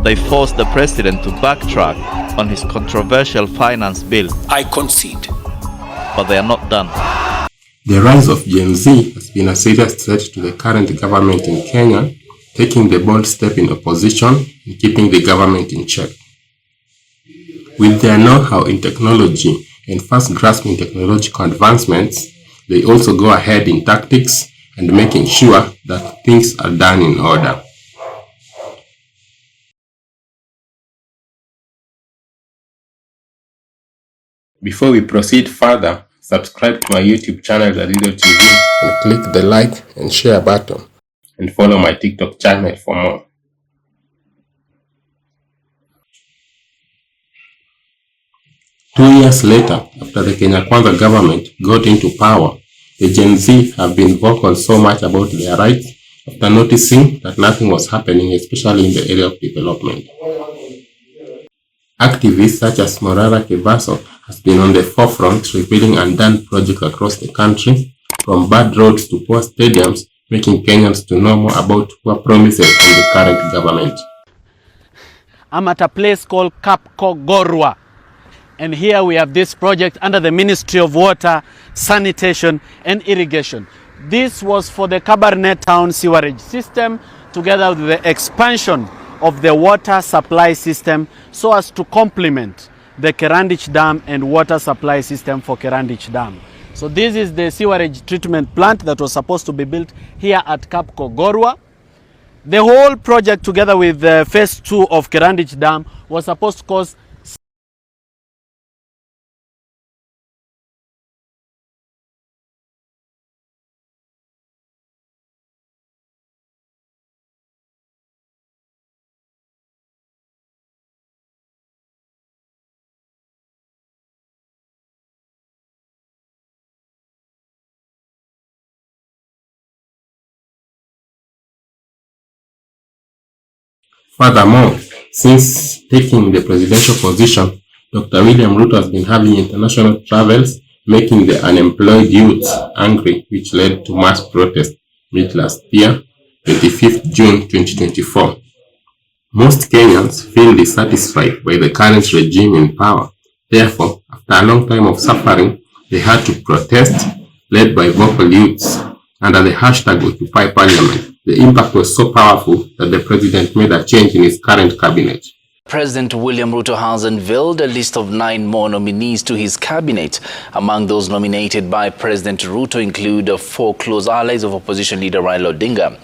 they forced the president to backtrack on his controversial finance bill. I concede. But they are not done. The rise of Gen Z has been a serious threat to the current government in Kenya, taking the bold step in opposition and keeping the government in check. With their know-how in technology and fast grasping technological advancements, they also go ahead in tactics and making sure that things are done in order. Before we proceed further, subscribe to my YouTube channel Radido TV and click the like and share button, and follow my TikTok channel for more. Two years later, after the Kenya Kwanza government got into power, the Gen Z have been vocal so much about their rights after noticing that nothing was happening, especially in the area of development. Activists such as Morara Kevaso has been on the forefront revealing undone projects across the country, from bad roads to poor stadiums, making Kenyans to know more about poor promises from the current government. I'm at a place called Kapkogorwa, and here we have this project under the Ministry of Water, Sanitation and Irrigation. This was for the Kabarnet Town sewerage system, together with the expansion of the water supply system so as to complement the Kerandich Dam and water supply system for Kerandich Dam. So this is the sewerage treatment plant that was supposed to be built here at Kapkogorwa. The whole project, together with phase 2 of Kerandich Dam, was supposed to cost Furthermore, since taking the presidential position, Dr. William Ruto has been having international travels, making the unemployed youth angry, which led to mass protest mid last year, 25th June 2024. Most Kenyans feel dissatisfied by the current regime in power. Therefore, after a long time of suffering, they had to protest, led by vocal youths, under the hashtag Occupy Parliament. The impact was so powerful that the president made a change in his current cabinet. President William Ruto has unveiled a list of 9 more nominees to his cabinet. Among those nominated by President Ruto include 4 close allies of opposition leader Raila Odinga.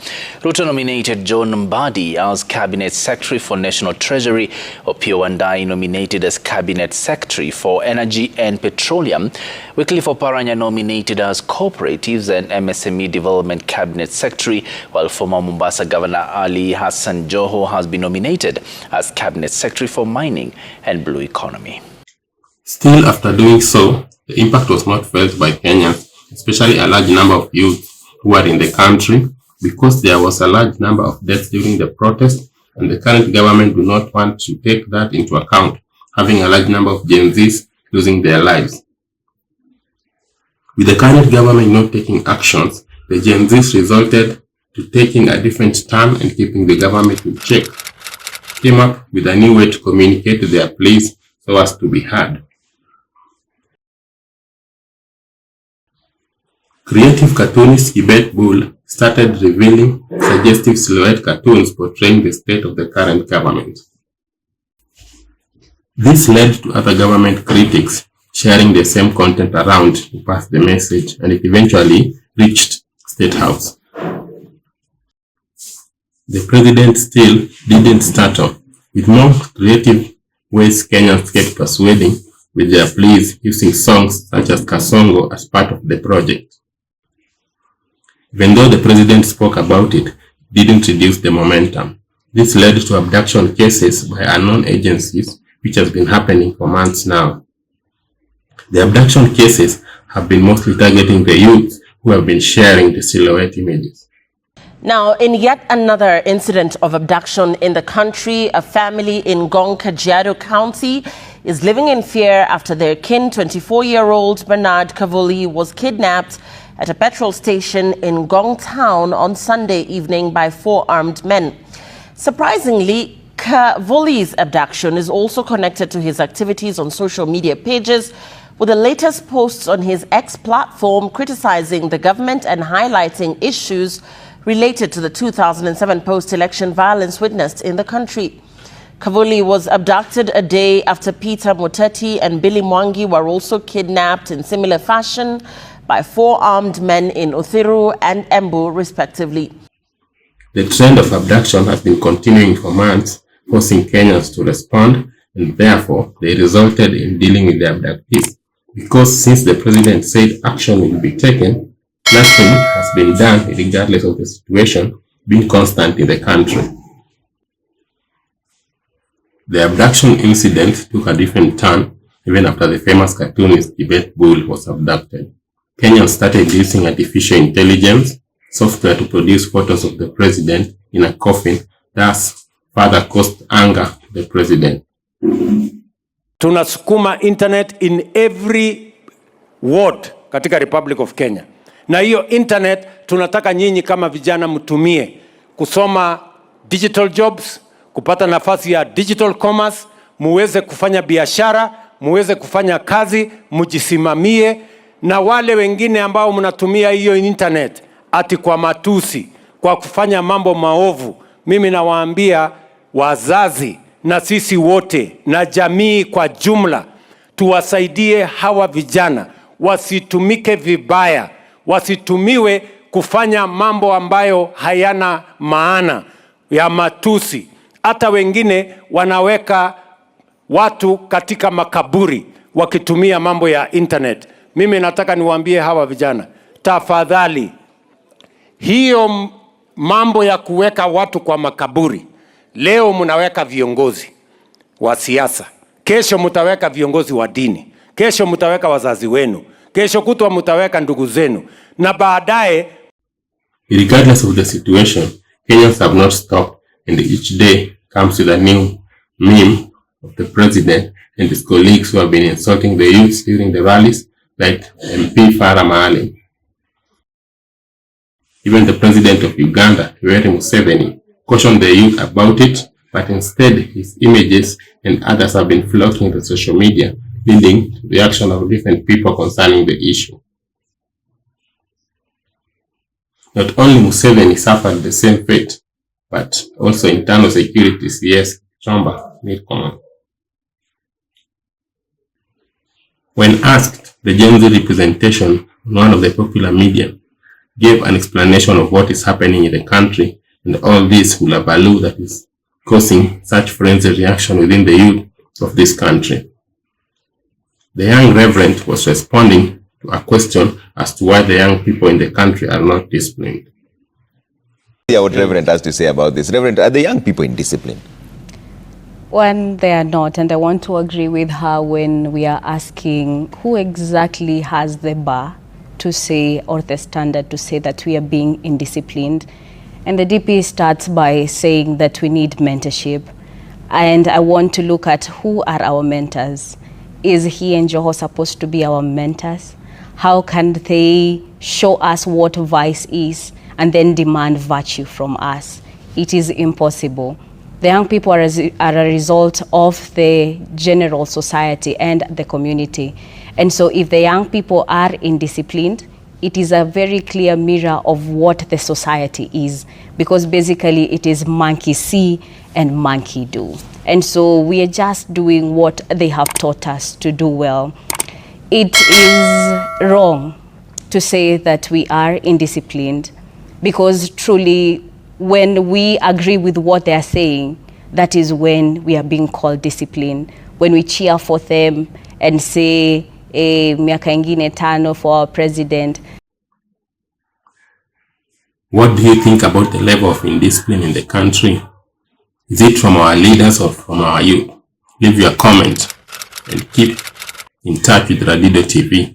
Ruto nominated John Mbadi as Cabinet Secretary for National Treasury, Opiyo Wandayi nominated as Cabinet Secretary for Energy and Petroleum, Wycliffe Oparanya nominated as Cooperatives and MSME Development Cabinet Secretary, while former Mombasa Governor Ali Hassan Joho has been nominated as Cabinet Secretary for Mining and Blue Economy. Still, after doing so, the impact was not felt by Kenyans, especially a large number of youth who are in the country, because there was a large number of deaths during the protest, and the current government do not want to take that into account, having a large number of Gen Zs losing their lives. With the current government not taking actions, the Gen Zs resulted to taking a different turn and keeping the government in check. Came up with a new way to communicate their pleas so as to be heard. Creative cartoonist Kibet Bull started revealing suggestive silhouette cartoons portraying the state of the current government. This led to other government critics sharing the same content around to pass the message, and it eventually reached State House. The president still didn't startle. With more creative ways, Kenyans kept persuading with their pleas using songs such as Kasongo as part of the project. Even though the president spoke about it, didn't reduce the momentum. This led to abduction cases by unknown agencies, which has been happening for months now. The abduction cases have been mostly targeting the youth who have been sharing the silhouette images. Now, in yet another incident of abduction in the country, a family in Ngong, Kajiado County is living in fear after their kin, 24-year-old Bernard Kavuli, was kidnapped at a petrol station in Ngong town on Sunday evening by 4 armed men. Surprisingly, Kavuli's abduction is also connected to his activities on social media pages, with the latest posts on his X platform criticizing the government and highlighting issues related to the 2007 post-election violence witnessed in the country. Kavuli was abducted a day after Peter Muteti and Billy Mwangi were also kidnapped in similar fashion by 4 armed men in Uthiru and Embu, respectively. The trend of abduction has been continuing for months, forcing Kenyans to respond, and therefore they resulted in dealing with the abductees. Because since the president said action will be taken, nothing has been done regardless of the situation being constant in the country. The abduction incident took a different turn even after the famous cartoonist Debate Bull was abducted. Kenyans started using artificial intelligence software to produce photos of the president in a coffin, thus further caused anger to the president. Tunasukuma internet in every ward katika Republic of Kenya. Na hiyo internet tunataka nyinyi kama vijana mtumie kusoma digital jobs, kupata nafasi ya digital commerce, muweze kufanya biashara, muweze kufanya kazi, mujisimamie, na wale wengine ambao mnatumia hiyo internet ati kwa matusi, kwa kufanya mambo maovu, mimi nawaambia wazazi na sisi wote na jamii kwa jumla tuwasaidie hawa vijana wasitumike vibaya, wasitumiwe kufanya mambo ambayo hayana maana ya matusi. Hata wengine wanaweka watu katika makaburi wakitumia mambo ya internet. Mimi nataka niwaambie hawa vijana, tafadhali, hiyo mambo ya kuweka watu kwa makaburi, leo mnaweka viongozi wa siasa, kesho mtaweka viongozi wa dini, kesho mtaweka wazazi wenu, kesho kutwa mtaweka ndugu zenu, na baadaye. Regardless of the situation, Kenyans have not stopped, and each day comes with a new meme of the president and his colleagues who have been insulting the youths during the rallies, like MP Farah Maalim. Even the president of Uganda, Yoweri Museveni, cautioned the youth about it, but instead his images and others have been flocking to social media, leading to the action of different people concerning the issue. Not only Museveni suffered the same fate, but also internal security CS Chamba made comment. When asked, the Gen Z representation on one of the popular media gave an explanation of what is happening in the country and all this hullabaloo that is causing such frenzied reaction within the youth of this country. The young reverend was responding to a question as to why the young people in the country are not disciplined. What Reverend has to say about this. Reverend, are the young people in discipline? When they are not, and I want to agree with her when we are asking who exactly has the bar to say, or the standard to say that we are being indisciplined. And the DP starts by saying that we need mentorship. And I want to look at who are our mentors. Is he and Joho supposed to be our mentors? How can they show us what vice is and then demand virtue from us? It is impossible. The young people are a result of the general society and the community. And so if the young people are indisciplined, it is a very clear mirror of what the society is, because basically it is monkey see and monkey do. And so we are just doing what they have taught us to do well. It is wrong to say that we are indisciplined, because truly when we agree with what they are saying, that is when we are being called discipline. When we cheer for them and say, miaka ingine tano for our president. What do you think about the level of indiscipline in the country? Is it from our leaders or from our youth? Leave your comment and keep in touch with Radido TV.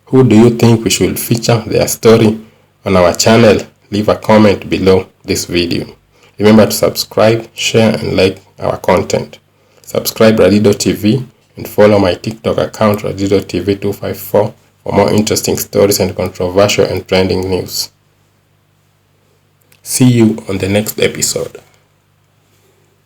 Who do you think we should feature their story on our channel? Leave a comment below this video. Remember to subscribe, share and like our content. Subscribe Radido TV and follow my TikTok account Radido TV 254 for more interesting stories and controversial and trending news. See you on the next episode.